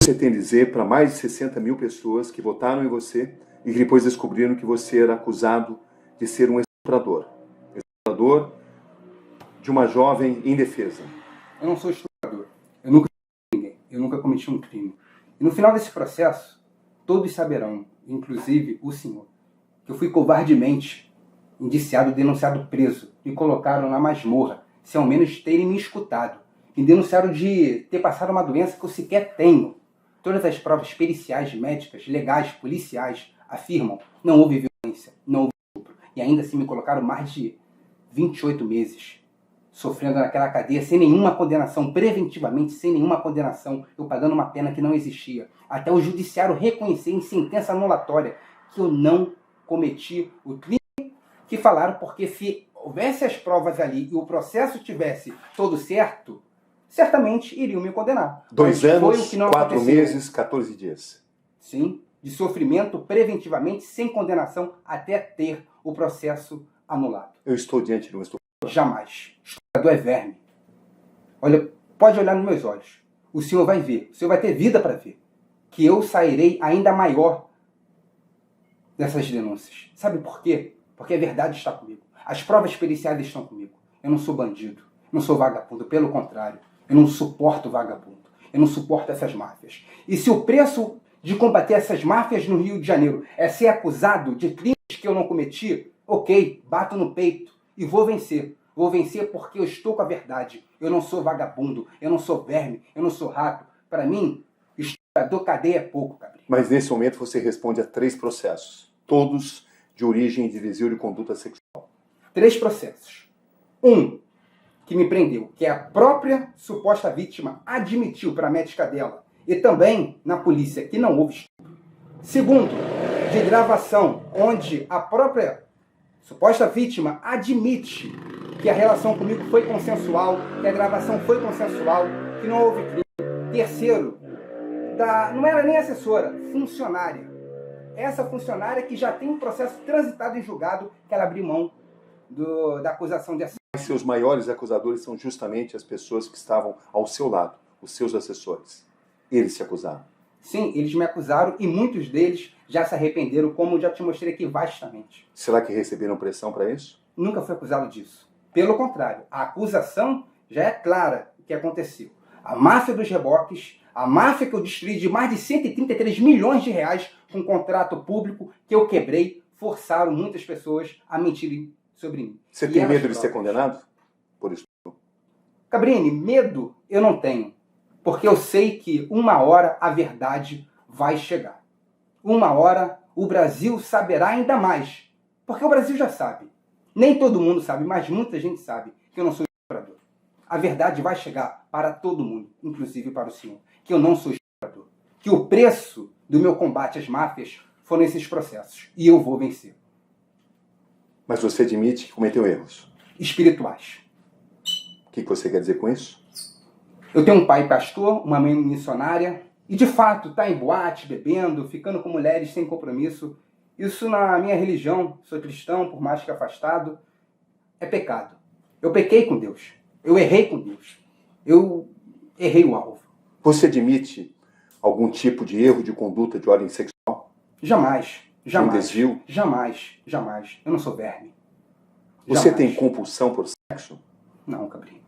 Você tem a dizer para mais de 60 mil pessoas que votaram em você e que depois descobriram que você era acusado de ser um estuprador? Estuprador de uma jovem indefesa. Eu não sou estuprador. Eu nunca ninguém. Eu nunca cometi um crime. E no final desse processo, todos saberão, inclusive o senhor, que eu fui covardemente indiciado, denunciado, preso. Me colocaram na masmorra, sem ao menos terem me escutado. Me denunciaram de ter passado uma doença que eu sequer tenho. Todas as provas periciais, médicas, legais, policiais afirmam não houve violência, não houve estupro. E ainda assim me colocaram mais de 28 meses sofrendo naquela cadeia sem nenhuma condenação, preventivamente sem nenhuma condenação, eu pagando uma pena que não existia. Até o judiciário reconhecer em sentença anulatória que eu não cometi o crime que falaram, porque se houvesse as provas ali e o processo tivesse todo certo, certamente iriam me condenar. 2 anos, foi o que não 4 aconteceu. meses, 14 dias. Sim, de sofrimento preventivamente, sem condenação, até ter o processo anulado. Eu estou diante de um estuprador. Jamais. Estuprador é verme. Olha, pode olhar nos meus olhos. O senhor vai ver, o senhor vai ter vida para ver, que eu sairei ainda maior dessas denúncias. Sabe por quê? Porque a verdade está comigo. As provas periciais estão comigo. Eu não sou bandido, não sou vagabundo, pelo contrário. Eu não suporto vagabundo. Eu não suporto essas máfias. E se o preço de combater essas máfias no Rio de Janeiro é ser acusado de crimes que eu não cometi, ok, bato no peito e vou vencer. Vou vencer porque eu estou com a verdade. Eu não sou vagabundo, eu não sou verme, eu não sou rato. Para mim, estuprador, cadeia é pouco, Gabriel. Mas nesse momento você responde a 3 processos, todos de origem de desvio de conduta sexual. 3 processos. Um, que me prendeu, que a própria suposta vítima admitiu para a médica dela e também na polícia que não houve estupro. Segundo, de gravação, onde a própria suposta vítima admite que a relação comigo foi consensual, que a gravação foi consensual, que não houve crime. Terceiro, não era nem assessora, funcionária. Essa funcionária que já tem um processo transitado em julgado, que ela abriu mão da acusação de assédio. Seus maiores acusadores são justamente as pessoas que estavam ao seu lado, os seus assessores. Eles se acusaram. Sim, eles me acusaram e muitos deles já se arrependeram, como eu já te mostrei aqui vastamente. Será que receberam pressão para isso? Nunca fui acusado disso. Pelo contrário, a acusação já é clara o que aconteceu. A máfia dos reboques, a máfia que eu destruí de mais de 133 milhões de reais com contrato público que eu quebrei, forçaram muitas pessoas a mentirem sobre mim. Você tem medo de ser condenado por isso? Cabrini, medo eu não tenho. Porque eu sei que uma hora a verdade vai chegar. Uma hora o Brasil saberá ainda mais. Porque o Brasil já sabe. Nem todo mundo sabe, mas muita gente sabe que eu não sou estuprador. A verdade vai chegar para todo mundo, inclusive para o senhor, que eu não sou estuprador. Que o preço do meu combate às máfias foram esses processos. E eu vou vencer. Mas você admite que cometeu erros? Espirituais. O que você quer dizer com isso? Eu tenho um pai pastor, uma mãe missionária, e de fato tá em boate, bebendo, ficando com mulheres sem compromisso. Isso na minha religião, sou cristão, por mais que afastado, é pecado. Eu pequei com Deus. Eu errei com Deus. Eu errei o alvo. Você admite algum tipo de erro de conduta de ordem sexual? Jamais. Jamais. Um desvio? Jamais. Jamais. Eu não sou verme. Você tem compulsão por sexo? Não, Cabrinho.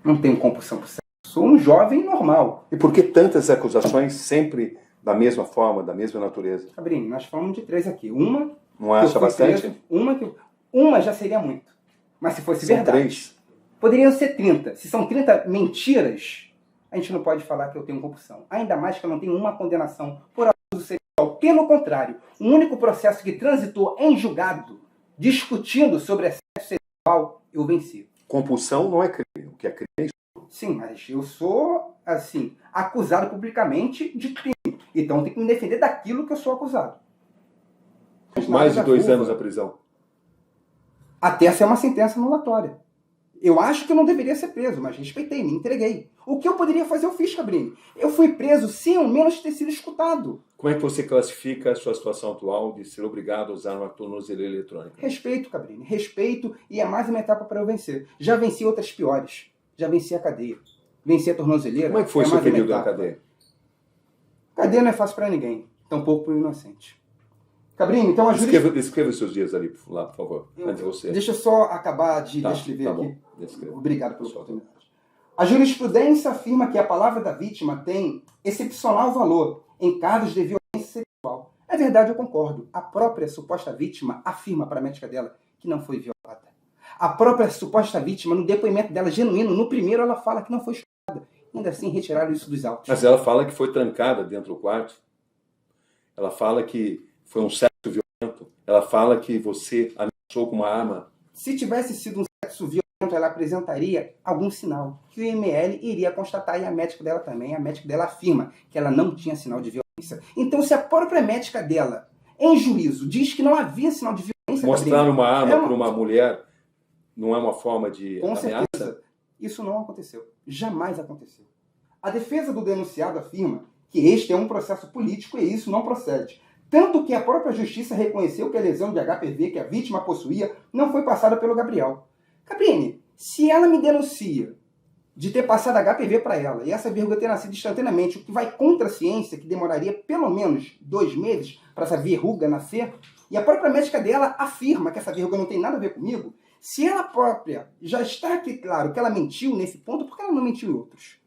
Não tenho compulsão por sexo. Sou um jovem normal. E por que tantas acusações sempre da mesma forma, da mesma natureza? Cabrinho, nós falamos de 3 aqui. Uma... Não acha bastante? Preso, uma já seria muito. Mas se fosse São verdade... 3. Poderiam ser 30. Se são 30 mentiras, a gente não pode falar que eu tenho compulsão. Ainda mais que eu não tenho uma condenação por abuso sexual. Pelo contrário, o único processo que transitou em julgado, discutindo sobre assédio sexual, eu venci. Compulsão não é crime. O que é crime é isso. Sim, mas eu sou, assim, acusado publicamente de crime. Então eu tenho que me defender daquilo que eu sou acusado. Mais de 2 anos na prisão. Até ser uma sentença anulatória. Eu acho que eu não deveria ser preso, mas respeitei, me entreguei. O que eu poderia fazer, eu fiz, Cabrini. Eu fui preso sem ao menos ter sido escutado. Como é que você classifica a sua situação atual de ser obrigado a usar uma tornozeleira eletrônica? Respeito, Cabrini. Respeito, e é mais uma etapa para eu vencer. Já venci outras piores. Já venci a cadeia. Venci a tornozeleira. Como é que foi o seu período na cadeia? Cadeia não é fácil para ninguém, tampouco para o inocente. Cabrini, então a Descreva os seus dias ali, lá, por favor, antes de você. Deixa eu só acabar de descrever aqui. Obrigado pela oportunidade. A jurisprudência afirma que a palavra da vítima tem excepcional valor em casos de violência sexual. É verdade, eu concordo. A própria suposta vítima afirma para a médica dela que não foi violada. A própria suposta vítima, no depoimento dela genuíno, no primeiro ela fala que não foi estuprada. Ainda assim, retiraram isso dos autos. Mas ela fala que foi trancada dentro do quarto. Ela fala que foi um sexo violento. Ela fala que você ameaçou com uma arma. Se tivesse sido um sexo violento, ela apresentaria algum sinal que o IML iria constatar, e a médica dela também. A médica dela afirma que ela não tinha sinal de violência. Então, se a própria médica dela, em juízo, diz que não havia sinal de violência... Mostrar uma arma para uma mulher não é uma forma de com ameaça? Certeza. Isso não aconteceu. Jamais aconteceu. A defesa do denunciado afirma que este é um processo político e isso não procede. Tanto que a própria justiça reconheceu que a lesão de HPV que a vítima possuía não foi passada pelo Gabriel. Cabrini, se ela me denuncia de ter passado HPV para ela e essa verruga ter nascido instantaneamente, o que vai contra a ciência, que demoraria pelo menos 2 meses para essa verruga nascer, e a própria médica dela afirma que essa verruga não tem nada a ver comigo, se ela própria já está aqui claro que ela mentiu nesse ponto, por que ela não mentiu em outros?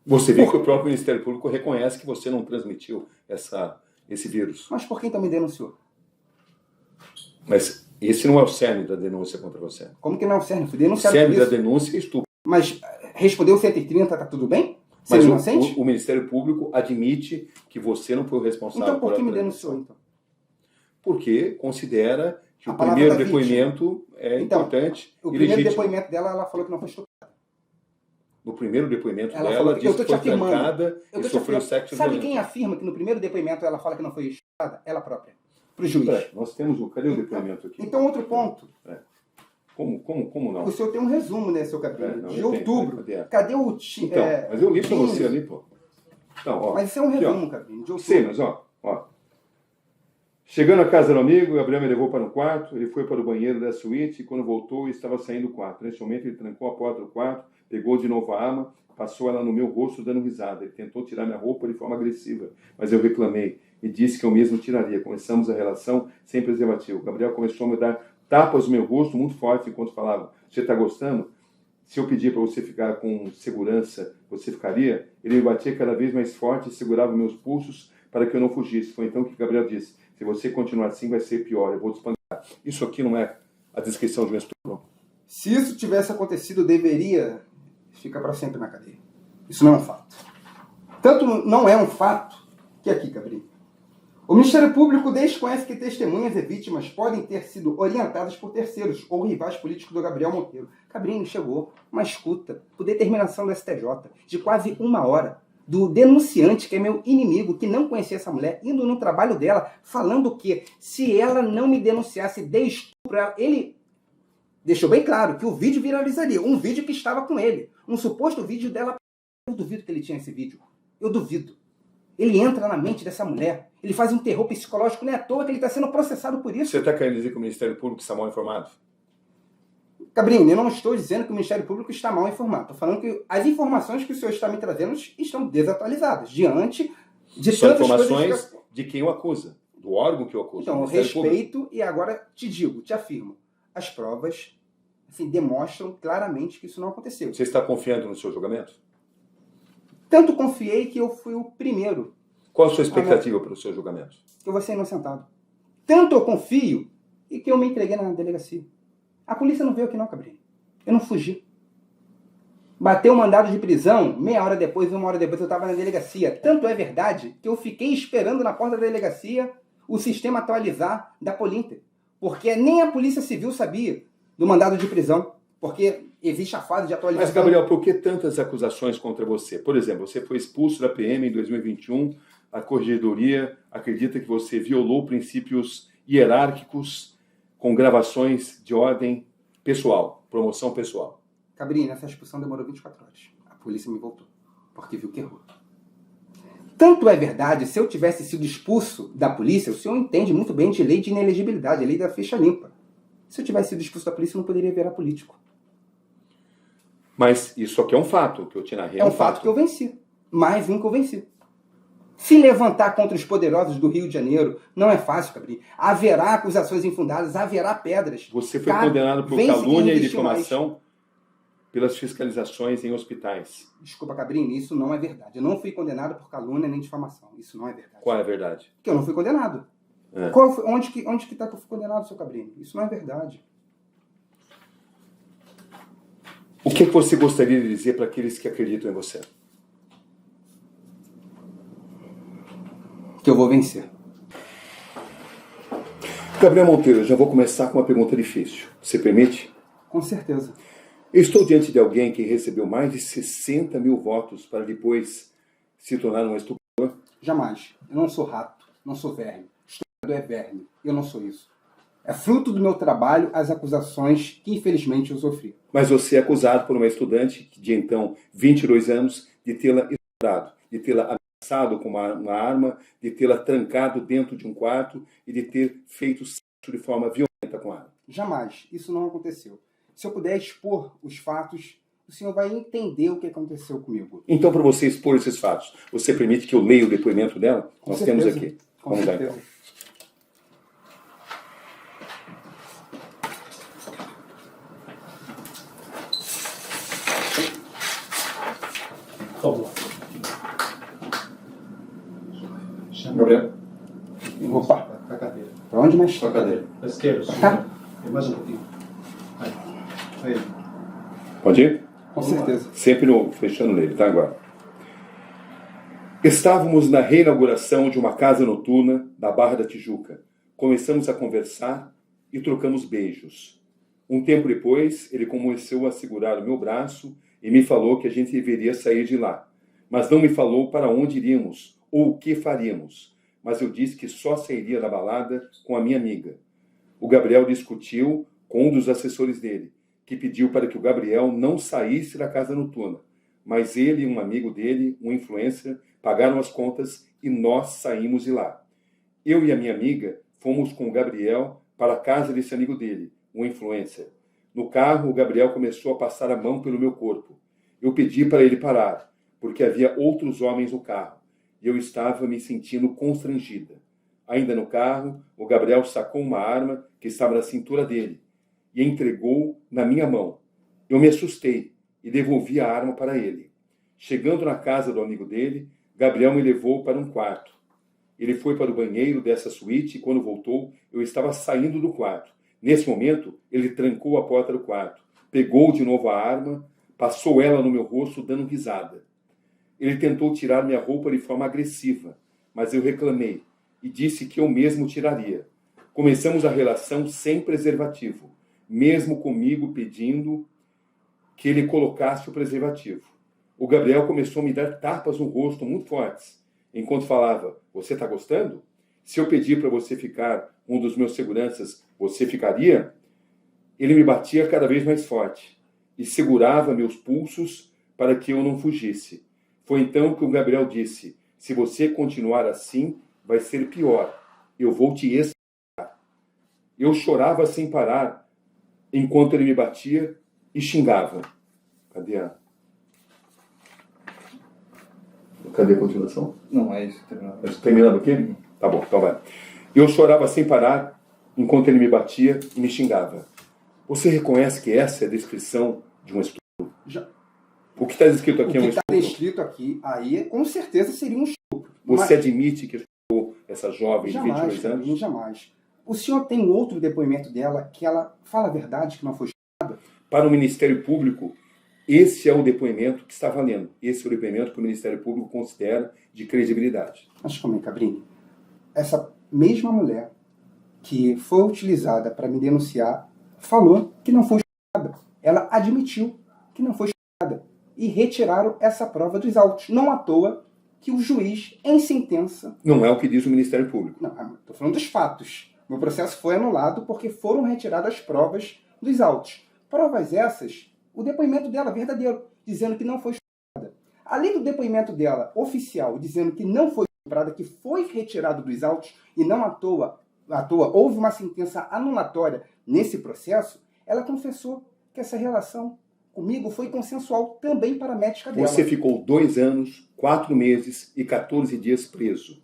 Você vê que o próprio Ministério Público reconhece que você não transmitiu esse vírus. Mas por quem então me denunciou? Mas esse não é o cerne da denúncia contra você. Como que não é o cerne? Fui denunciado o cerne por isso. da denúncia é estupro. Mas respondeu 130, tá tudo bem? Mas o Ministério Público admite que você não foi o responsável. Então por que me denunciou, então? Porque considera que o primeiro depoimento é importante. O primeiro depoimento dela, ela falou que não foi estuprada. No primeiro depoimento dela, disse que foi trancada e sofreu sexo violento. Sabe quem afirma que no primeiro depoimento ela fala que não foi estuprada? Ela própria. Para o juiz. Nós temos cadê o depoimento aqui? Então, outro ponto. Como não? O senhor tem um resumo, né, seu cabelo? De outubro. Cadê? Cadê o... Então, mas eu li para você ali, pô. Então, ó, mas isso é um resumo, cabelo, de outubro. Sim, mas ó. Chegando à casa do amigo, Gabriel me levou para um quarto, ele foi para o banheiro da suíte e quando voltou estava saindo do quarto. Nesse momento ele trancou a porta do quarto, pegou de novo a arma, passou ela no meu rosto dando risada. Ele tentou tirar minha roupa de forma agressiva, mas eu reclamei e disse que eu mesmo tiraria. Começamos a relação sem preservativo. Gabriel começou a me dar tapas no meu rosto muito forte enquanto falava: você está gostando? Se eu pedir para você ficar com segurança, você ficaria? Ele me batia cada vez mais forte e segurava meus pulsos para que eu não fugisse. Foi então que Gabriel disse: se você continuar assim vai ser pior, eu vou te espancar. Isso aqui não é a descrição de um estupro. Se isso tivesse acontecido, deveria ficar para sempre na cadeia. Isso não é um fato. Tanto não é um fato que aqui, Cabrini, o Ministério Público desconhece que testemunhas e vítimas podem ter sido orientadas por terceiros ou rivais políticos do Gabriel Monteiro. Cabrini, chegou uma escuta por determinação do STJ de quase 1 hora do denunciante, que é meu inimigo, que não conhecia essa mulher, indo no trabalho dela, falando que se ela não me denunciasse de estupro, ele deixou bem claro que o vídeo viralizaria. Um vídeo que estava com ele. Um suposto vídeo dela. Eu duvido que ele tinha esse vídeo. Eu duvido. Ele entra na mente dessa mulher. Ele faz um terror psicológico. Não é à toa que ele está sendo processado por isso. Você está querendo dizer que o Ministério Público está mal informado? Cabrini, eu não estou dizendo que o Ministério Público está mal informado. Estou falando que as informações que o senhor está me trazendo estão desatualizadas. Diante de são tantas informações coisas que... de quem o acusa. Do órgão que o acusa. Então, eu respeito e agora te digo, te afirmo. As provas demonstram claramente que isso não aconteceu. Você está confiando no seu julgamento? Tanto confiei que eu fui o primeiro. Qual a sua expectativa para o seu julgamento? Que eu vou ser inocentado. Tanto eu confio e que eu me entreguei na delegacia. A polícia não veio aqui não, Cabrini. Eu não fugi. Bateu o mandado de prisão, 1 hora depois, 1 hora depois eu estava na delegacia. Tanto é verdade que eu fiquei esperando na porta da delegacia o sistema atualizar da Polinter. Porque nem a Polícia Civil sabia do mandado de prisão. Porque existe a fase de atualização. Mas, Gabriel, por que tantas acusações contra você? Por exemplo, você foi expulso da PM em 2021, a Corregedoria acredita que você violou princípios hierárquicos com gravações de ordem pessoal, promoção pessoal. Cabrini, essa expulsão demorou 24 horas. A polícia me voltou, porque viu que errou. Tanto é verdade, se eu tivesse sido expulso da polícia, o senhor entende muito bem de lei de inelegibilidade, a lei da ficha limpa. Se eu tivesse sido expulso da polícia, eu não poderia virar político. Mas isso aqui é um fato, que eu te narrei. É um fato que eu venci. Mais um que eu venci. Se levantar contra os poderosos do Rio de Janeiro não é fácil, Cabrini. Haverá acusações infundadas, haverá pedras. Você foi condenado por calúnia e difamação pelas fiscalizações em hospitais. Desculpa, Cabrini, isso não é verdade. Eu não fui condenado por calúnia nem difamação. Isso não é verdade. Qual é a verdade? Porque eu não fui condenado. É. Onde que está que eu fui condenado, seu Cabrini? Isso não é verdade. O que você gostaria de dizer para aqueles que acreditam em você? Que eu vou vencer. Gabriel Monteiro, eu já vou começar com uma pergunta difícil. Você permite? Com certeza. Eu estou diante de alguém que recebeu mais de 60 mil votos para depois se tornar um estuprador? Jamais. Eu não sou rato, não sou verme. Estuprador é verme. Eu não sou isso. É fruto do meu trabalho as acusações que infelizmente eu sofri. Mas você é acusado por uma estudante de então 22 anos de tê-la estuprado, de tê-la ameaçado com uma arma, de tê-la trancado dentro de um quarto e de ter feito sexo de forma violenta com a arma. Jamais. Isso não aconteceu. Se eu puder expor os fatos, o senhor vai entender o que aconteceu comigo. Então, para você expor esses fatos, você permite que eu leia o depoimento dela? Com Nós certeza. temos aqui. Vamos lá, então. Gabriel. Opa. Pra cadeira. Pra onde mais? Pra cadeira. Pra esquerda. Cá. Tem mais um pouquinho. Aí. Pode ir? Com certeza. Sempre fechando nele, tá? Agora. Estávamos na reinauguração de uma casa noturna da Barra da Tijuca. Começamos a conversar e trocamos beijos. Um tempo depois, ele começou a segurar o meu braço e me falou que a gente deveria sair de lá. Mas não me falou para onde iríamos ou o que faríamos. Mas eu disse que só sairia da balada com a minha amiga. O Gabriel discutiu com um dos assessores dele, que pediu para que o Gabriel não saísse da casa noturna. Mas ele e um amigo dele, um influencer, pagaram as contas e nós saímos de lá. Eu e a minha amiga fomos com o Gabriel para a casa desse amigo dele, um influencer. No carro, o Gabriel começou a passar a mão pelo meu corpo. Eu pedi para ele parar, porque havia outros homens no carro, e eu estava me sentindo constrangida. Ainda no carro, o Gabriel sacou uma arma que estava na cintura dele e entregou na minha mão. Eu me assustei e devolvi a arma para ele. Chegando na casa do amigo dele, Gabriel me levou para um quarto. Ele foi para o banheiro dessa suíte e quando voltou, eu estava saindo do quarto. Nesse momento, ele trancou a porta do quarto, pegou de novo a arma, passou ela no meu rosto dando risada. Ele tentou tirar minha roupa de forma agressiva, mas eu reclamei e disse que eu mesmo tiraria. Começamos a relação sem preservativo, mesmo comigo pedindo que ele colocasse o preservativo. O Gabriel começou a me dar tapas no rosto muito fortes, enquanto falava, você está gostando? Se eu pedir para você ficar um dos meus seguranças, você ficaria? Ele me batia cada vez mais forte e segurava meus pulsos para que eu não fugisse. Foi então que o Gabriel disse, se você continuar assim, vai ser pior. Eu vou te espancar. Eu chorava sem parar, enquanto ele me batia e xingava. Cadê a continuação? Não, é isso. Terminando aqui? Tá bom, então vai. Eu chorava sem parar, enquanto ele me batia e me xingava. Você reconhece que essa é a descrição de um estupro? Já. O que está descrito aqui é um estupro. O que está descrito aqui, aí, com certeza seria um estupro. Você admite que estuprou essa jovem de 22 anos? Jamais. O senhor tem outro depoimento dela que ela fala a verdade, que não foi estuprada? Para o Ministério Público, esse é o depoimento que está valendo. Esse é o depoimento que o Ministério Público considera de credibilidade. Mas como é, Cabrini? Essa mesma mulher que foi utilizada para me denunciar falou que não foi estuprada. Ela admitiu que não foi estuprada. E retiraram essa prova dos autos. Não à toa que o juiz, em sentença... Não é o que diz o Ministério Público. Não, estou falando dos fatos. Meu processo foi anulado porque foram retiradas as provas dos autos. Provas essas, o depoimento dela verdadeiro, dizendo que não foi estuprada. Além do depoimento dela oficial, dizendo que não foi estuprada, que foi retirado dos autos, e não à toa houve uma sentença anulatória nesse processo, ela confessou que essa relação comigo foi consensual também para a médica dela. Você ficou 2 anos, 4 meses e 14 dias preso.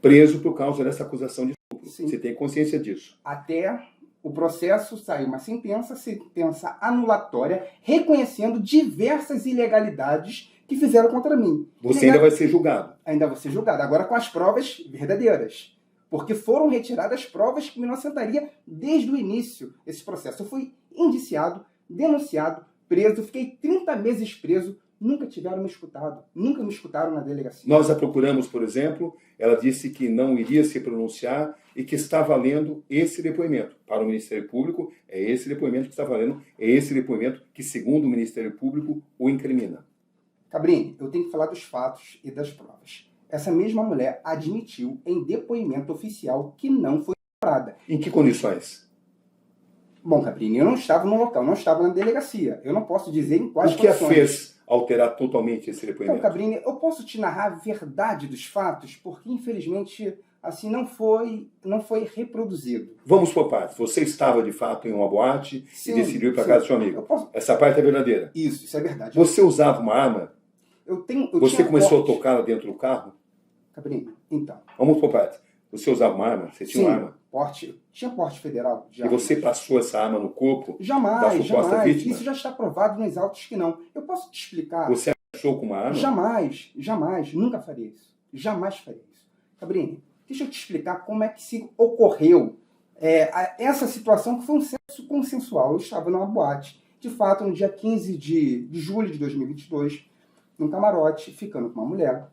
Preso por causa dessa acusação de estupro. Sim. Você tem consciência disso? Até o processo saiu uma sentença anulatória, reconhecendo diversas ilegalidades que fizeram contra mim. Você ainda vai ser julgado. Ainda vou ser julgado, agora com as provas verdadeiras. Porque foram retiradas provas que me inocentaria desde o início desse processo. Eu fui indiciado, denunciado, preso, fiquei 30 meses preso, nunca tiveram me escutado, nunca me escutaram na delegacia. Nós a procuramos, por exemplo, ela disse que não iria se pronunciar e que está valendo esse depoimento. Para o Ministério Público, é esse depoimento que está valendo, é esse depoimento que, segundo o Ministério Público, o incrimina. Cabrini, eu tenho que falar dos fatos e das provas. Essa mesma mulher admitiu em depoimento oficial que não foi estuprada. Em que condições? Bom, Cabrini, eu não estava no local, não estava na delegacia. Eu não posso dizer em quais O que a condições. fez alterar totalmente esse Então, depoimento? Cabrini, eu posso te narrar a verdade dos fatos, porque infelizmente assim não foi reproduzido. Vamos por partes. Você estava de fato em uma boate Sim, e decidiu ir para sim. casa do seu amigo. Eu posso- Essa parte é verdadeira. Isso é verdade. Você usava uma arma? Eu Você tinha começou a porte. tocar dentro do carro? Cabrini, então. Vamos por partes. Você usava uma arma? Você tinha Sim, uma arma? tinha porte federal. De E armas. você passou essa arma no corpo da Jamais, suposta jamais. vítima? Isso já está provado nos autos que não. Eu posso te explicar. Você achou com uma arma? Jamais, jamais, nunca faria isso. Jamais faria isso. Cabrini, deixa eu te explicar como é que se ocorreu essa situação que foi um sexo consensual. Eu estava numa boate, de fato, no dia 15 de julho de 2022, num camarote, ficando com uma mulher.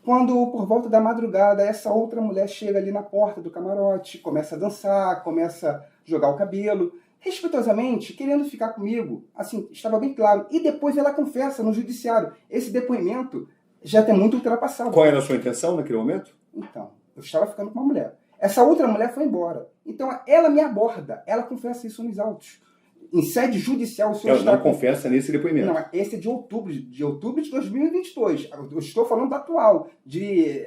Quando, por volta da madrugada, essa outra mulher chega ali na porta do camarote, começa a dançar, começa a jogar o cabelo, respeitosamente, querendo ficar comigo. Assim, estava bem claro. E depois ela confessa no judiciário. Esse depoimento já tem muito ultrapassado. Qual era a sua intenção naquele momento? Então, eu estava ficando com uma mulher. Essa outra mulher foi embora. Então, ela me aborda. Ela confessa isso nos autos. Em sede judicial, o senhor Ela está... não confessa nesse depoimento. Não, esse é de outubro de 2022. Eu estou falando do atual, de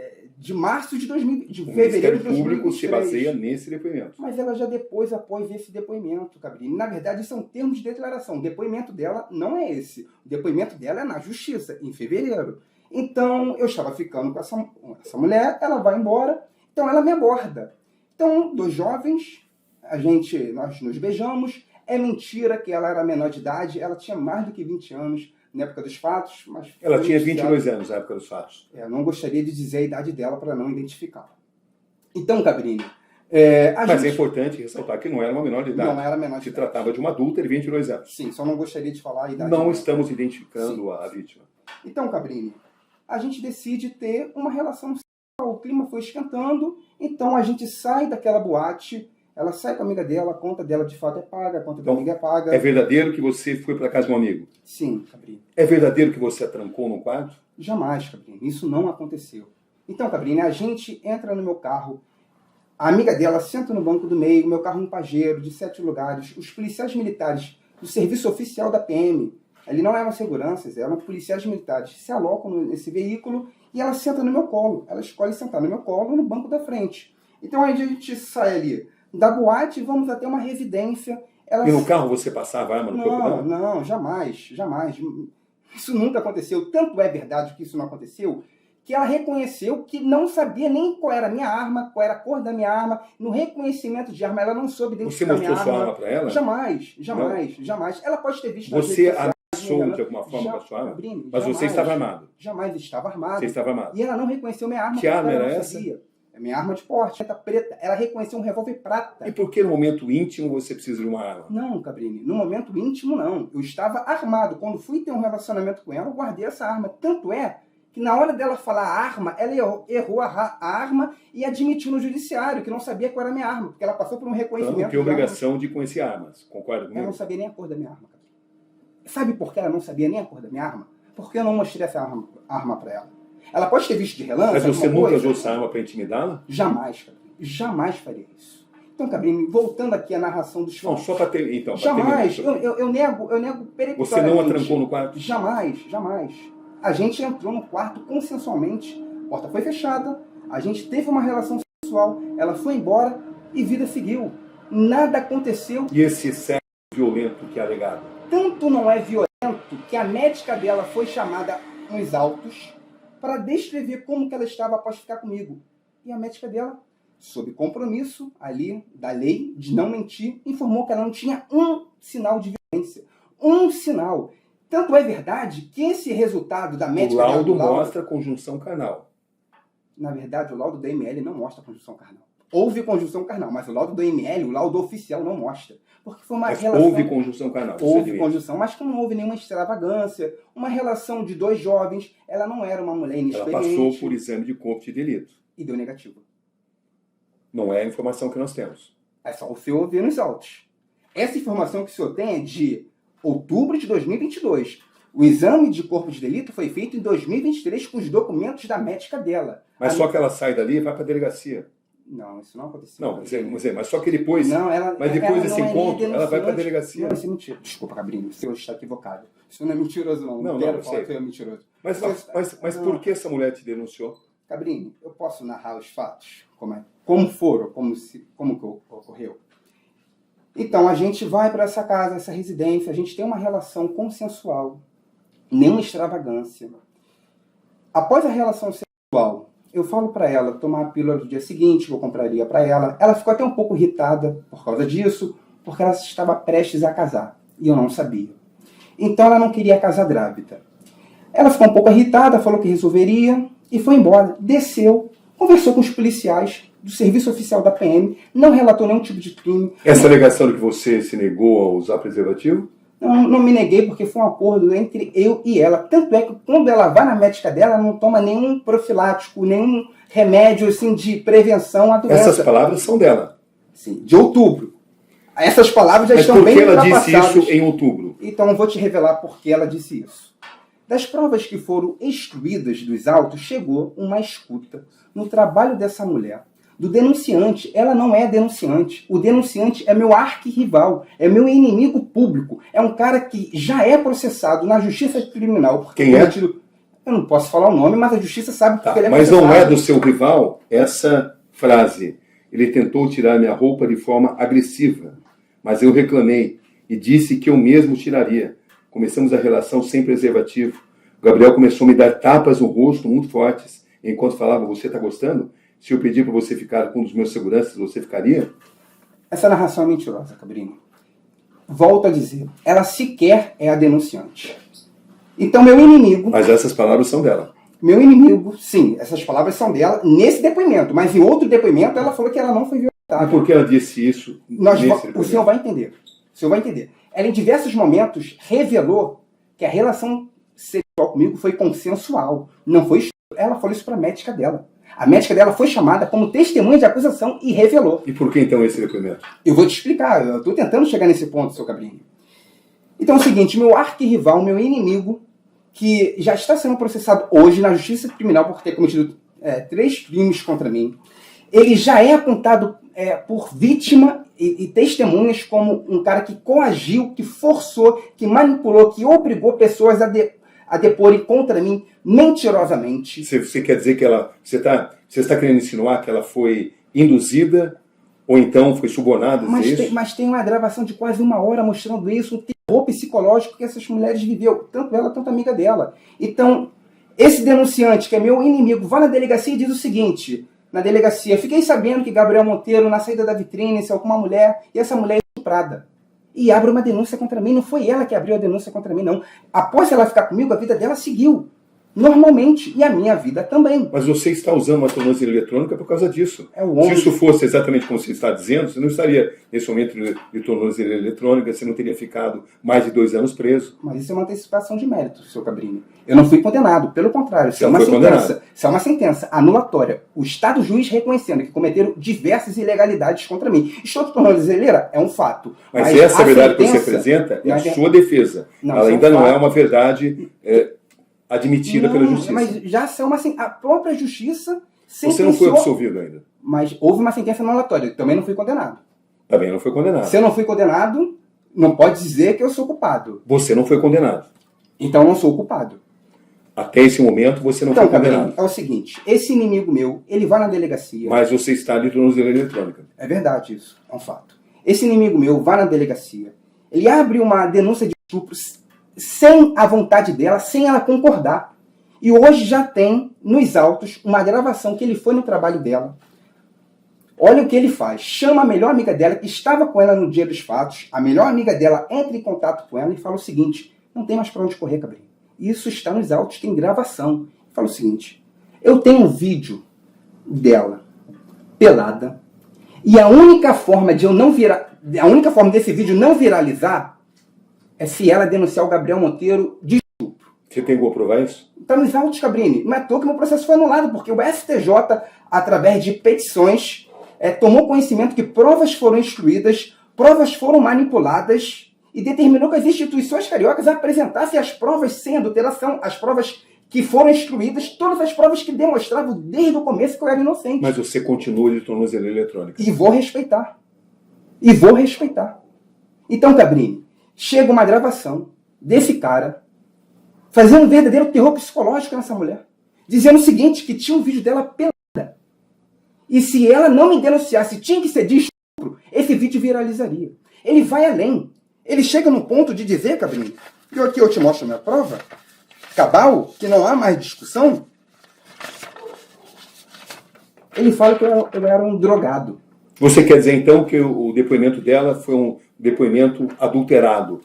março de O fevereiro Ministério de 2023. Público se baseia nesse depoimento. Mas ela já depois após esse depoimento, Cabrini. Na verdade, são termos de declaração. O depoimento dela não é esse. O depoimento dela é na justiça, em fevereiro. Então, eu estava ficando com essa mulher, ela vai embora, então ela me aborda. Então, 2 jovens, nós nos beijamos. É mentira que ela era menor de idade, ela tinha mais do que 20 anos na época dos fatos. Mas Ela foi tinha noticiado. 22 anos na época dos fatos. Eu não gostaria de dizer a idade dela para não identificá-la. Então, Cabrini, Mas é importante ressaltar que não era uma menor de idade. não era menor de Se idade. tratava de uma adulta de 22 anos. Sim, só não gostaria de falar a idade Não dela. estamos identificando a vítima. Então, Cabrini, a gente decide ter uma relação sexual. O clima foi esquentando, então a gente sai daquela boate, ela sai com a amiga dela, a conta dela de fato é paga, a conta da amiga é paga. É verdadeiro que você foi para casa de um amigo? Sim, Cabrini. É verdadeiro que você a trancou no quarto? Jamais, Cabrini. Isso não aconteceu. Então, Cabrini, a gente entra no meu carro, a amiga dela senta no banco do meio, meu carro um Pajero de 7 lugares, os policiais militares do serviço oficial da PM, ali não eram seguranças, eram policiais militares, se alocam nesse veículo e ela senta no meu colo. Ela escolhe sentar no meu colo no banco da frente. Então, aí a gente sai ali da boate e vamos até uma residência. E no carro você passava a arma no corpo dela? Não, jamais. Isso nunca aconteceu. Tanto é verdade que isso não aconteceu, que ela reconheceu que não sabia nem qual era a minha arma, qual era a cor da minha arma. No reconhecimento de arma, ela não soube Você identificar a minha mostrou arma. sua arma para ela? Jamais. Ela pode ter visto nas Você redes sociais, ameaçou de alguma forma com a sua arma? Cabrini, Mas jamais. você estava armado? Jamais estava armado. Você estava armado. E ela não reconheceu minha arma. Que arma porque ela era não essa? sabia. É minha arma de porte, preta. Ela reconheceu um revólver prata. E por que no momento íntimo você precisa de uma arma? Não, Cabrini, no momento íntimo não. Eu estava armado. Quando fui ter um relacionamento com ela, eu guardei essa arma. Tanto é que na hora dela falar arma, ela errou a arma e admitiu no judiciário que não sabia qual era a minha arma, porque ela passou por um Ela reconhecimento. não tem de arma. obrigação de conhecer armas. Concorda Ela comigo? não sabia nem a cor da minha arma, Cabrini. Sabe por que ela não sabia nem a cor da minha arma? Porque eu não mostrei essa arma para ela. Ela pode ter visto de relance. Mas você alguma nunca coisa. usou essa arma para intimidá-la? Jamais, Cabrini. Jamais faria isso. Então, Cabrini, voltando aqui à narração dos Não, fatos. só para ter. Então, pra Jamais. terminar. Eu nego peremptoriamente. Você não a trancou no quarto? Jamais. A gente entrou no quarto consensualmente. A porta foi fechada. A gente teve uma relação sexual. Ela foi embora e vida seguiu. Nada aconteceu. E esse sexo violento que é alegado? Tanto não é violento que a médica dela foi chamada nos autos para descrever como que ela estava após ficar comigo. E a médica dela, sob compromisso ali da lei de não mentir, informou que ela não tinha um sinal de violência. Um sinal. Tanto é verdade que esse resultado da médica... O laudo mostra conjunção carnal. Na verdade, o laudo do ML não mostra conjunção carnal. Houve conjunção carnal, mas o laudo do ML, o laudo oficial, não mostra. Porque foi uma relação... Houve conjunção carnal. Houve conjunção, mas como não houve nenhuma extravagância, uma relação de dois jovens, ela não era uma mulher inexperiente. Ela passou por exame de corpo de delito. E deu negativo. Não é a informação que nós temos. É só o senhor ver nos autos. Essa informação que o senhor tem é de outubro de 2022. O exame de corpo de delito foi feito em 2023 com os documentos da médica dela. Mas só que ela sai dali e vai para a delegacia. Não, isso não aconteceu. Não, mas só que depois... Não, mas depois desse encontro, ela vai para a delegacia. Não, isso é mentira. Desculpa, Cabrinho, o senhor está equivocado. Isso não é mentiroso, não. Não, quero não falar sei. que é mentiroso. Mas por que essa mulher te denunciou? Cabrinho, eu posso narrar os fatos? Como foram? Como que ocorreu? Então, a gente vai para essa casa, essa residência, a gente tem uma relação consensual, nenhuma extravagância. Após a relação sexual, eu falo para ela tomar a pílula do dia seguinte, que eu compraria para ela. Ela ficou até um pouco irritada por causa disso, porque ela estava prestes a casar, e eu não sabia. Então, ela não queria casar grávida. Ela ficou um pouco irritada, falou que resolveria, e foi embora. Desceu, conversou com os policiais do serviço oficial da PM, não relatou nenhum tipo de crime. Essa alegação de que você se negou a usar preservativo? Não me neguei, porque foi um acordo entre eu e ela. Tanto é que quando ela vai na médica dela, ela não toma nenhum profilático, nenhum remédio assim, de prevenção à doença. Essas palavras são dela. Sim, de outubro. Essas palavras já estão bem ultrapassadas. Mas por que ela disse isso em outubro? Então eu vou te revelar por que ela disse isso. Das provas que foram excluídas dos autos, chegou uma escuta no trabalho dessa mulher. Do denunciante, ela não é denunciante. O denunciante é meu arquirrival, é meu inimigo público. É um cara que já é processado na justiça criminal. Quem é? Eu não posso falar o nome, mas a justiça sabe porque ele é mas processado. Não é do seu rival essa frase. Ele tentou tirar minha roupa de forma agressiva, mas eu reclamei e disse que eu mesmo tiraria. Começamos a relação sem preservativo. O Gabriel começou a me dar tapas no rosto muito fortes. Enquanto falava, você está gostando? Se eu pedir para você ficar com um dos meus seguranças, você ficaria? Essa narração é mentirosa, Cabrinho. Volto a dizer, ela sequer é a denunciante. Então, meu inimigo... Mas essas palavras são dela. Meu inimigo, sim, essas palavras são dela nesse depoimento. Mas em outro depoimento, ela falou que ela não foi violentada. E por que ela disse isso O senhor vai entender. O senhor vai entender. Ela, em diversos momentos, revelou que a relação sexual comigo foi consensual. Não foi... Ela falou isso para a médica dela. A médica dela foi chamada como testemunha de acusação e revelou. E por que então esse depoimento? Eu vou te explicar. Eu estou tentando chegar nesse ponto, seu Cabrinho. Então é o seguinte, meu arquirrival, meu inimigo, que já está sendo processado hoje na justiça criminal por ter cometido 3 crimes contra mim, ele já é apontado por vítima e testemunhas como um cara que coagiu, que forçou, que manipulou, que obrigou pessoas a deporem contra mim mentirosamente. Você quer dizer que você está querendo insinuar que ela foi induzida ou então foi subornada? Mas tem uma gravação de quase 1 hora mostrando isso, um terror psicológico que essas mulheres viveu, tanto ela quanto a amiga dela. Então, esse denunciante, que é meu inimigo, vai na delegacia e diz o seguinte, na delegacia, fiquei sabendo que Gabriel Monteiro, na saída da vitrine, saiu com uma mulher, e essa mulher é estuprada. E abre uma denúncia contra mim. Não foi ela que abriu a denúncia contra mim, não. Após ela ficar comigo, a vida dela seguiu. Normalmente. E a minha vida também. Mas você está usando uma tornozeleira eletrônica por causa disso. Se É isso fosse exatamente como você está dizendo, você não estaria nesse momento de tornozeleira eletrônica, você não teria ficado mais de 2 anos preso. Mas isso é uma antecipação de mérito, seu Cabrinho. Eu não fui condenado. Pelo contrário, isso é uma sentença anulatória. O Estado juiz reconhecendo que cometeram diversas ilegalidades contra mim. Estou de tornozeleira é um fato. Mas essa verdade que você apresenta é a sua defesa. Ela ainda não é uma verdade admitida pela justiça. Mas já são a própria justiça sentenciou... Você não foi absolvido ainda. Mas houve uma sentença anulatória. Eu também não fui condenado. Também não foi condenado. Se eu não fui condenado, não pode dizer que eu sou culpado. Você não foi condenado. Então eu não sou culpado. Até esse momento você não foi condenado. É o seguinte, esse inimigo meu, ele vai na delegacia... Mas você está de tornozeleira eletrônica. É verdade isso, é um fato. Esse inimigo meu vai na delegacia, ele abre uma denúncia de estupro sem a vontade dela, sem ela concordar. E hoje já tem nos autos uma gravação que ele foi no trabalho dela. Olha o que ele faz. Chama a melhor amiga dela, que estava com ela no dia dos fatos. A melhor amiga dela entra em contato com ela e fala o seguinte: não tem mais para onde correr, Cabrinho. Isso está nos autos, tem gravação. Fala o seguinte: eu tenho um vídeo dela pelada e a única forma desse vídeo não viralizar é se ela denunciar o Gabriel Monteiro de estupro. Você tem como provar isso? Está nos autos, Cabrini. Não é à toa que meu processo foi anulado, porque o STJ, através de petições, tomou conhecimento que provas foram instruídas, provas foram manipuladas e determinou que as instituições cariocas apresentassem as provas sem adulteração, as provas que foram instruídas, todas as provas que demonstravam desde o começo que eu era inocente. Mas você continua de tornozeleira eletrônica. E vou respeitar. Então, Cabrini, chega uma gravação desse cara fazendo um verdadeiro terror psicológico nessa mulher, dizendo o seguinte, que tinha um vídeo dela pelada. E se ela não me denunciasse, tinha que ser de estupro, esse vídeo viralizaria. Ele vai além. Ele chega no ponto de dizer, Cabrini, e aqui eu te mostro a minha prova, cabal, que não há mais discussão. Ele fala que eu era um drogado. Você quer dizer, então, que o depoimento dela foi um depoimento adulterado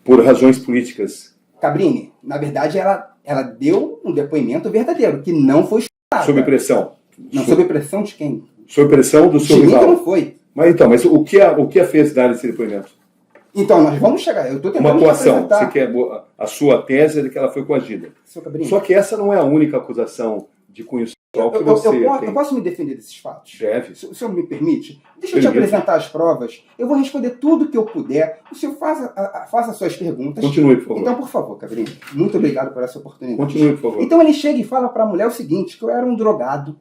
por razões políticas? Cabrini, na verdade, ela deu um depoimento verdadeiro, que não foi estudado. Sob pressão? Não, sob pressão de quem? Sob pressão do seu rival? De mim que não foi. Mas o que a fez dar esse depoimento? Então, nós vamos chegar. Eu estou tentando uma coação. apresentar. Você quer, a sua tese é de que ela foi coagida. Só que essa não é a única acusação de cunho sexual que você tem. Eu posso me defender desses fatos? Deve. Se o senhor me permite? Deixa eu te apresentar as provas. Eu vou responder tudo que eu puder. O senhor faça suas perguntas. Continue, por favor. Então, por favor, Cabrinho. Muito obrigado por essa oportunidade. Continue, por favor. Então, ele chega e fala para a mulher o seguinte, que eu era um drogado.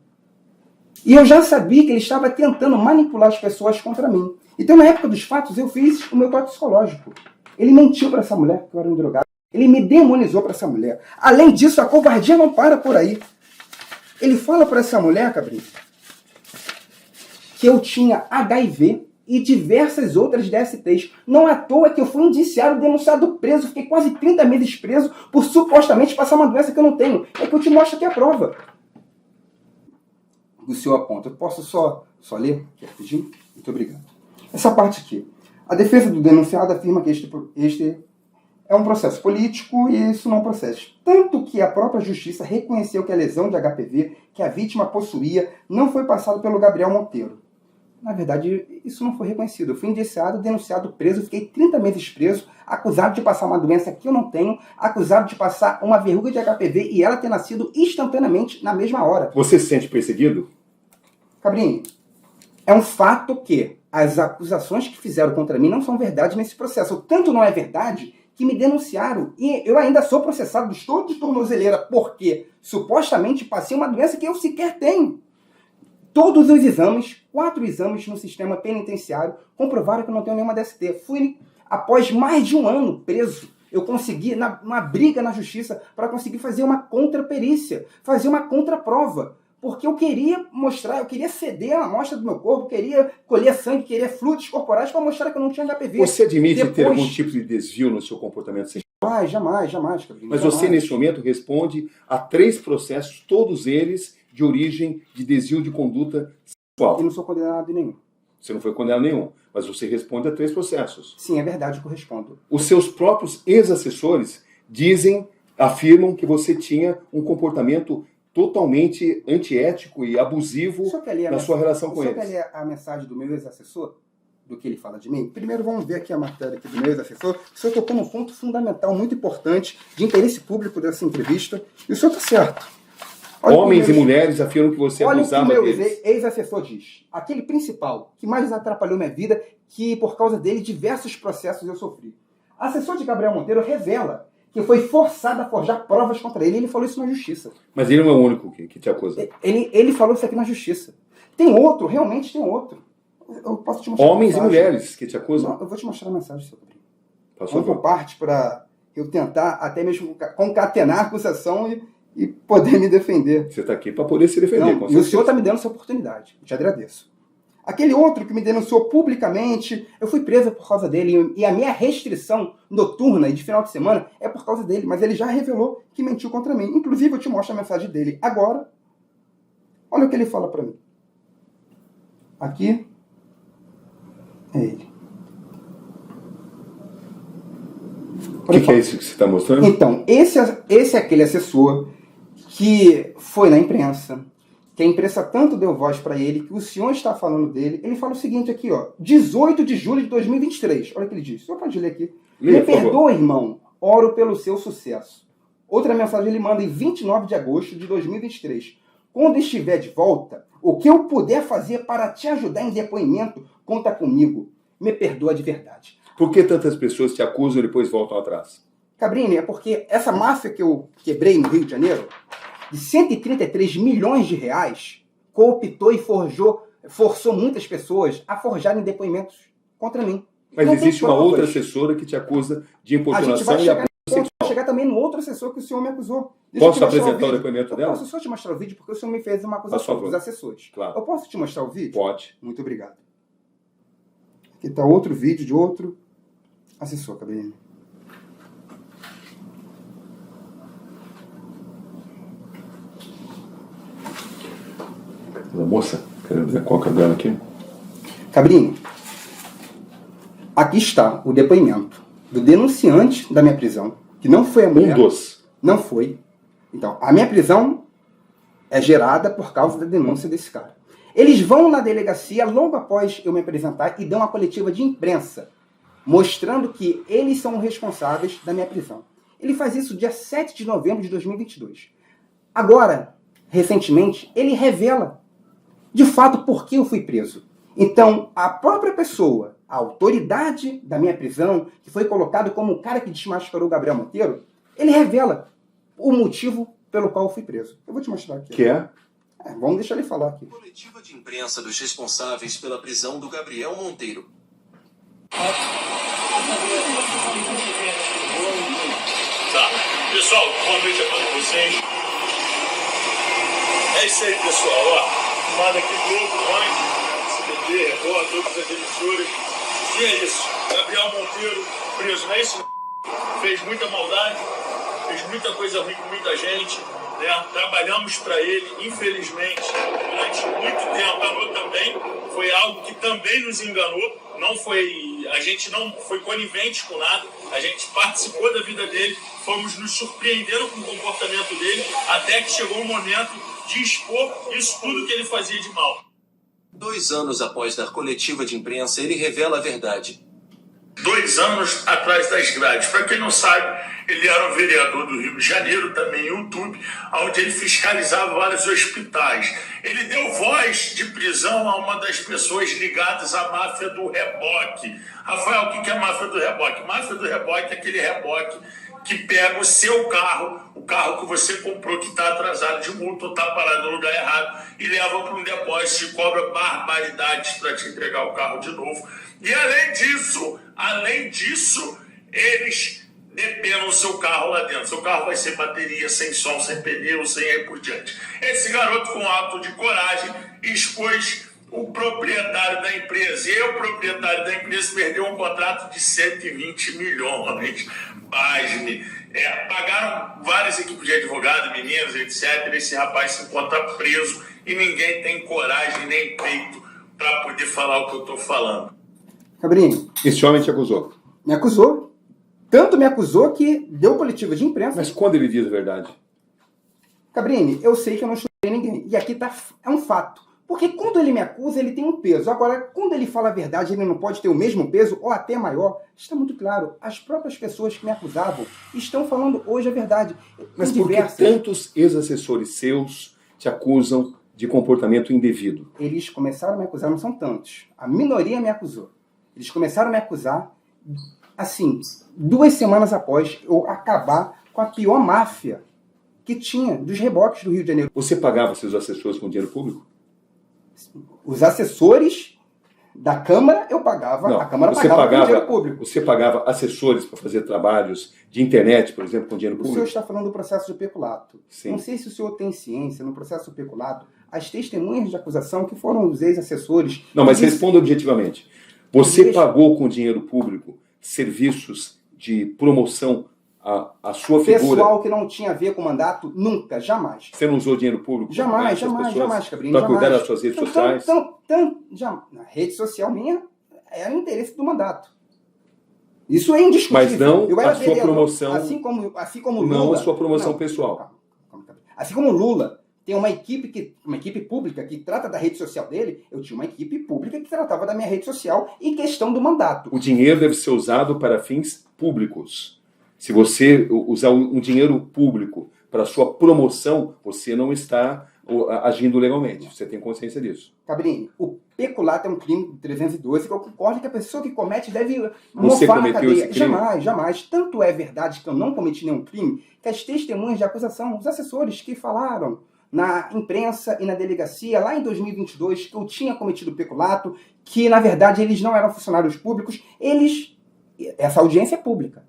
E eu já sabia que ele estava tentando manipular as pessoas contra mim. Então, na época dos fatos, eu fiz o meu toque psicológico. Ele mentiu para essa mulher que eu era um drogado. Ele me demonizou para essa mulher. Além disso, a covardia não para por aí. Ele fala para essa mulher, Cabrinho, que eu tinha HIV e diversas outras DSTs. Não é à toa que eu fui indiciado, denunciado, preso. Fiquei quase 30 meses preso por supostamente passar uma doença que eu não tenho. É que eu te mostro aqui a prova. O senhor aponta. Eu posso só ler? Quer pedir? Muito obrigado. Essa parte aqui. A defesa do denunciado afirma que este é um processo político e isso não é um processo. Tanto que a própria justiça reconheceu que a lesão de HPV que a vítima possuía não foi passada pelo Gabriel Monteiro. Na verdade, isso não foi reconhecido. Eu fui indiciado, denunciado, preso, fiquei 30 meses preso, acusado de passar uma doença que eu não tenho, acusado de passar uma verruga de HPV e ela ter nascido instantaneamente na mesma hora. Você se sente perseguido? Cabrinho, é um fato que as acusações que fizeram contra mim não são verdade nesse processo. Tanto não é verdade que me denunciaram. E eu ainda sou processado, estou de tornozeleira, porque supostamente passei uma doença que eu sequer tenho. Todos os exames, 4 exames no sistema penitenciário, comprovaram que eu não tenho nenhuma DST. Fui, após mais de um ano preso, eu consegui, uma briga na justiça, para conseguir fazer uma contraperícia, fazer uma contraprova. Porque eu queria mostrar, eu queria ceder a amostra do meu corpo, queria colher sangue, queria fluidos corporais para mostrar que eu não tinha HPV. Você admite ter algum tipo de desvio no seu comportamento sexual? Jamais. Mas você, nesse momento, responde a 3 processos, todos eles de origem de desvio de conduta sexual. E não sou condenado em nenhum. Você não foi condenado em nenhum, mas você responde a 3 processos. Sim, é verdade que eu respondo. Os seus próprios ex-assessores afirmam que você tinha um comportamento totalmente antiético e abusivo na sua relação com eles. Você quer ler a mensagem do meu ex-assessor? Do que ele fala de mim? Primeiro vamos ver aqui a matéria aqui do meu ex-assessor. O senhor tocou num ponto fundamental, muito importante, de interesse público dessa entrevista. E o senhor está certo. Homens e mulheres afirmam que você abusava deles. Olha o que o meu ex-assessor diz. Aquele principal, que mais atrapalhou minha vida, que por causa dele diversos processos eu sofri. Assessor de Gabriel Monteiro revela que foi forçado a forjar provas contra ele. Ele falou isso na justiça. Mas ele não é o único que te acusa. Ele falou isso aqui na justiça. Tem outro, realmente tem outro. Eu posso te mostrar. Homens e mulheres que te acusam? Não, eu vou te mostrar a mensagem, seu Gabriel. Vamos por parte para eu tentar até mesmo concatenar a acusação e poder me defender. Você está aqui para poder se defender. Não, e o senhor está me dando essa oportunidade. Eu te agradeço. Aquele outro que me denunciou publicamente, eu fui presa por causa dele. E a minha restrição noturna e de final de semana é por causa dele. Mas ele já revelou que mentiu contra mim. Inclusive, eu te mostro a mensagem dele agora. Olha o que ele fala pra mim. Aqui é ele. O que é isso que você está mostrando? Então, esse é aquele assessor que foi na imprensa, que a imprensa tanto deu voz para ele, que o senhor está falando dele. Ele fala o seguinte aqui, ó, 18 de julho de 2023. Olha o que ele diz. O senhor pode ler aqui. Me perdoa, irmão. Oro pelo seu sucesso. Outra mensagem ele manda em 29 de agosto de 2023. Quando estiver de volta, o que eu puder fazer para te ajudar em depoimento, conta comigo. Me perdoa de verdade. Por que tantas pessoas te acusam e depois voltam atrás? Cabrini, é porque essa máfia que eu quebrei no Rio de Janeiro, de 133 milhões de reais, cooptou e forçou muitas pessoas a forjarem depoimentos contra mim. Mas existe uma outra assessora que te acusa de importunação e abuso sexual. Vou chegar também no outro assessor que o senhor me acusou. Posso apresentar o depoimento dela? Eu posso só te mostrar o vídeo, porque o senhor me fez uma acusação dos assessores. Claro. Eu posso te mostrar o vídeo? Pode. Muito obrigado. Aqui está outro vídeo de outro assessor, Cabrini. A moça, querendo ver qual que é dela aqui. Cabrini, aqui está o depoimento do denunciante da minha prisão, que não foi a mulher. Não foi. Então, a minha prisão é gerada por causa da denúncia desse cara. Eles vão na delegacia logo após eu me apresentar e dão uma coletiva de imprensa, mostrando que eles são os responsáveis da minha prisão. Ele faz isso dia 7 de novembro de 2022. Agora, recentemente, ele revela de fato por que eu fui preso. Então, a própria pessoa, a autoridade da minha prisão, que foi colocado como o cara que desmascarou o Gabriel Monteiro, ele revela o motivo pelo qual eu fui preso. Eu vou te mostrar aqui. Que é? Vamos deixar ele falar aqui. Coletiva de imprensa dos responsáveis pela prisão do Gabriel Monteiro. Tá. Pessoal, boa noite a todos vocês. É isso aí, pessoal. Ó, manda aqui Globo, Band, SBT, Record, todas as emissoras. E é isso. Gabriel Monteiro preso, não é isso? Fez muita maldade, fez muita coisa ruim com muita gente. Né? Trabalhamos para ele, infelizmente, durante muito tempo. Enganou também, foi algo que também nos enganou. A gente não foi conivente com nada, a gente participou da vida dele, fomos nos surpreendendo com o comportamento dele, até que chegou o momento de expor isso tudo que ele fazia de mal. 2 anos após dar coletiva de imprensa, ele revela a verdade. 2 anos atrás das grades. Para quem não sabe, ele era um vereador do Rio de Janeiro, também em YouTube, onde ele fiscalizava vários hospitais. Ele deu voz de prisão a uma das pessoas ligadas à máfia do reboque. Rafael, o que é a máfia do reboque? Máfia do reboque é aquele reboque que pega o seu carro, o carro que você comprou que está atrasado de multa ou está parado no lugar errado, e leva para um depósito e cobra barbaridades para te entregar o carro de novo. E além disso, eles depenam o seu carro lá dentro. Seu carro vai ser bateria, sem som, sem pneu, sem aí por diante. Esse garoto, com ato de coragem, expôs o proprietário da empresa. E o proprietário da empresa perdeu um contrato de 120 milhões. Pasme. Pagaram várias equipes de advogados, meninos, etc. Esse rapaz se encontra preso e ninguém tem coragem nem peito para poder falar o que eu estou falando. Cabrini. Esse homem te acusou? Me acusou. Tanto me acusou que deu coletiva de imprensa. Mas quando ele diz a verdade? Cabrini, eu sei que eu não chutei ninguém. E aqui é um fato. Porque quando ele me acusa, ele tem um peso. Agora, quando ele fala a verdade, ele não pode ter o mesmo peso ou até maior. Está muito claro. As próprias pessoas que me acusavam estão falando hoje a verdade. Mas por que tantos ex-assessores seus te acusam de comportamento indevido? Eles começaram a me acusar, não são tantos. A minoria me acusou. Eles começaram a me acusar, assim, 2 semanas após eu acabar com a pior máfia que tinha dos reboques do Rio de Janeiro. Você pagava seus assessores com dinheiro público? Os assessores da Câmara, eu pagava. Não, a Câmara pagava com dinheiro público. Você pagava assessores para fazer trabalhos de internet, por exemplo, com dinheiro público? O senhor está falando do processo de peculato. Sim. Não sei se o senhor tem ciência, no processo de peculato, as testemunhas de acusação, que foram os ex-assessores... Não, mas responda objetivamente. Você pagou com dinheiro público serviços de promoção à sua figura? Pessoal que não tinha a ver com o mandato, nunca, jamais. Você não usou dinheiro público? Jamais, Cabrini. Para cuidar das suas redes sociais? Na rede social minha, era o interesse do mandato. Isso é indiscutível. Mas não eu era a sua vereador, promoção... Assim como Lula... Não a sua promoção pessoal. Calma. Assim como Lula tem uma equipe pública que trata da rede social dele, eu tinha uma equipe pública que tratava da minha rede social em questão do mandato. O dinheiro deve ser usado para fins públicos. Se você usar um dinheiro público para sua promoção, você não está agindo legalmente. Você tem consciência disso. Cabrini, o peculato é um crime de 312 que eu concordo que a pessoa que comete deve Você mofar na cometeu cadeia. esse crime? Jamais. Tanto é verdade que eu não cometi nenhum crime, que as testemunhas de acusação, os assessores que falaram na imprensa e na delegacia, lá em 2022, que eu tinha cometido peculato, que na verdade eles não eram funcionários públicos, essa audiência é pública.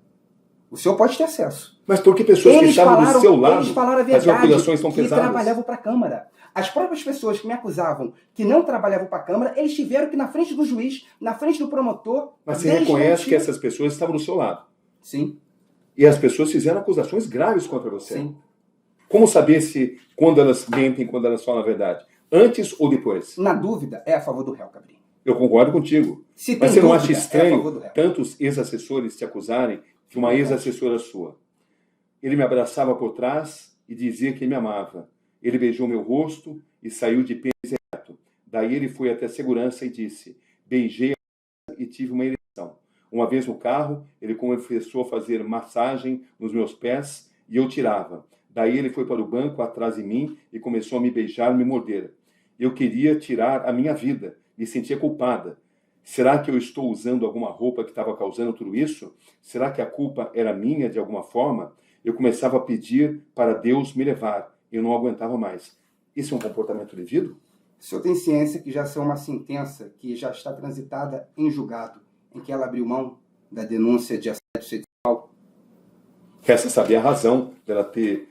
O senhor pode ter acesso. Mas por que pessoas que estavam do seu lado, eles falaram a as verdade, acusações são que pesadas? trabalhavam para a Câmara. As próprias pessoas que me acusavam que não trabalhavam para a Câmara, eles tiveram que ir na frente do juiz, na frente do promotor... Mas você reconhece que essas pessoas estavam do seu lado? Sim. E as pessoas fizeram acusações graves contra você? Sim. Como saber se quando elas mentem, quando elas falam a verdade? Antes ou depois? Na dúvida, é a favor do réu, Cabrini. Eu concordo contigo. Mas você não acha estranho tantos ex-assessores te acusarem de uma ex-assessora sua? Ele me abraçava por trás e dizia que me amava. Ele beijou meu rosto e saiu de pé reto. Daí ele foi até a segurança e disse: beijei e tive uma ereção. Uma vez no carro, ele começou a fazer massagem nos meus pés e eu tirava. Daí ele foi para o banco atrás de mim e começou a me beijar, me morder. Eu queria tirar a minha vida, me sentia culpada. Será que eu estou usando alguma roupa que estava causando tudo isso? Será que a culpa era minha de alguma forma? Eu começava a pedir para Deus me levar. Eu não aguentava mais. Isso é um comportamento devido? O senhor tem ciência que já saiu uma sentença que já está transitada em julgado, em que ela abriu mão da denúncia de assédio sexual? Resta saber a razão dela ter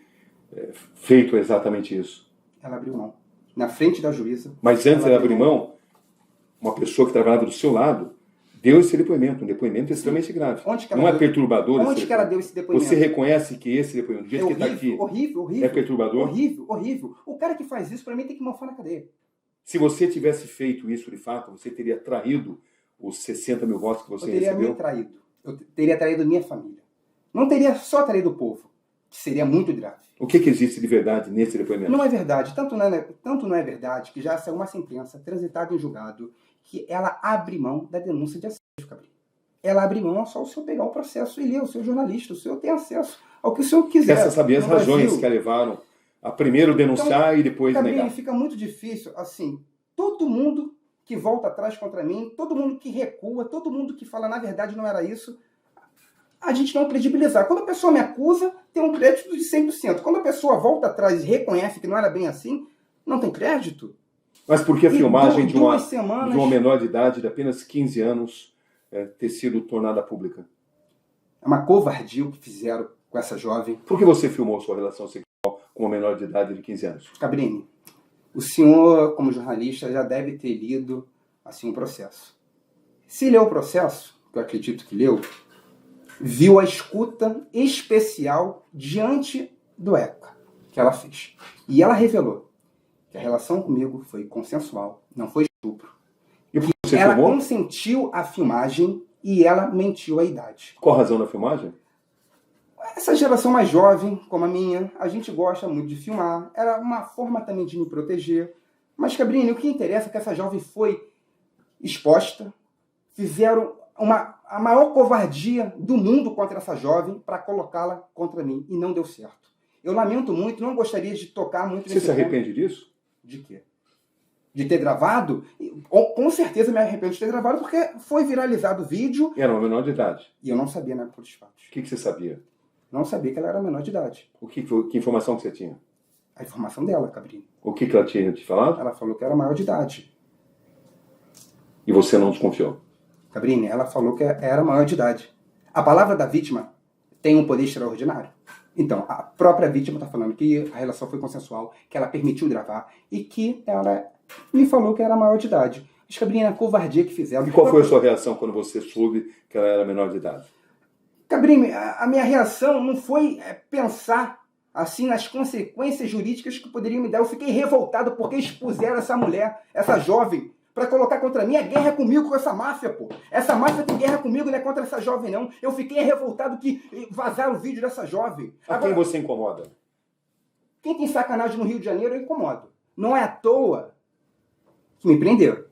feito exatamente isso. Ela abriu mão. Na frente da juíza. Mas antes dela abrir mão, uma pessoa que trabalhava do seu lado deu esse depoimento, um depoimento extremamente grave. Não é perturbador? Onde que ela deu esse depoimento? Você reconhece que esse depoimento, do jeito que está aqui, horrível, é perturbador? Horrível. O cara que faz isso, para mim, tem que mofar na cadeia. Se você tivesse feito isso de fato, você teria traído os 60 mil votos que você recebeu? Eu teria me traído. Eu teria traído minha família. Não teria só traído o povo, que seria muito grave. O que existe de verdade nesse depoimento? Não é verdade. Tanto não é verdade que já saiu uma sentença transitada em julgado que ela abre mão da denúncia de assédio, Cabrini. Ela abre mão só o senhor pegar o processo e ler, o senhor jornalista, o senhor tem acesso ao que o senhor quiser. Essa sabia as razões que a levaram a primeiro denunciar então, e depois Cabrini, negar. Fica muito difícil, assim, todo mundo que volta atrás contra mim, todo mundo que recua, todo mundo que fala na verdade não era isso, a gente não credibilizar. Quando a pessoa me acusa, tem um crédito de 100%. Quando a pessoa volta atrás e reconhece que não era bem assim, não tem crédito. Mas por que a filmagem de uma menor de idade, de apenas 15 anos, ter sido tornada pública? É uma covardia o que fizeram com essa jovem. Por que você filmou sua relação sexual com uma menor de idade de 15 anos? Cabrini, o senhor, como jornalista, já deve ter lido assim, um processo. Se leu o processo, que eu acredito que leu, viu a escuta especial diante do ECA que ela fez. E ela revelou que a relação comigo foi consensual, não foi estupro. E por que você ela filmou? consentiu a filmagem e ela mentiu a idade. Qual a razão da filmagem? Essa geração mais jovem, como a minha, a gente gosta muito de filmar. Era uma forma também de me proteger. Mas, Cabrini, o que interessa é que essa jovem foi exposta, fizeram a maior covardia do mundo contra essa jovem para colocá-la contra mim. E não deu certo. Eu lamento muito, não gostaria de tocar muito nesse ponto. Você se arrepende disso? De quê? De ter gravado? Com certeza me arrependo de ter gravado, porque foi viralizado o vídeo. Era uma menor de idade. E eu não sabia, né, por fatos. O que você sabia? Não sabia que ela era menor de idade. Que informação que você tinha? A informação dela, Cabrini. O que ela tinha te falado? Ela falou que era maior de idade. E você não desconfiou? Cabrini, ela falou que era maior de idade. A palavra da vítima tem um poder extraordinário. Então, a própria vítima está falando que a relação foi consensual, que ela permitiu gravar e que ela me falou que era maior de idade. Acho que a covardia que fizeram. E qual foi a sua reação quando você soube que ela era menor de idade? Cabrini, a minha reação não foi pensar assim nas consequências jurídicas que poderiam me dar. Eu fiquei revoltado porque expuseram essa mulher, essa jovem, para colocar contra mim. A guerra é comigo, com essa máfia, pô. Essa máfia tem guerra comigo, não é contra essa jovem, não. Eu fiquei revoltado que vazaram o vídeo dessa jovem. A quem você incomoda? Quem tem sacanagem no Rio de Janeiro, eu incomodo. Não é à toa que me prenderam.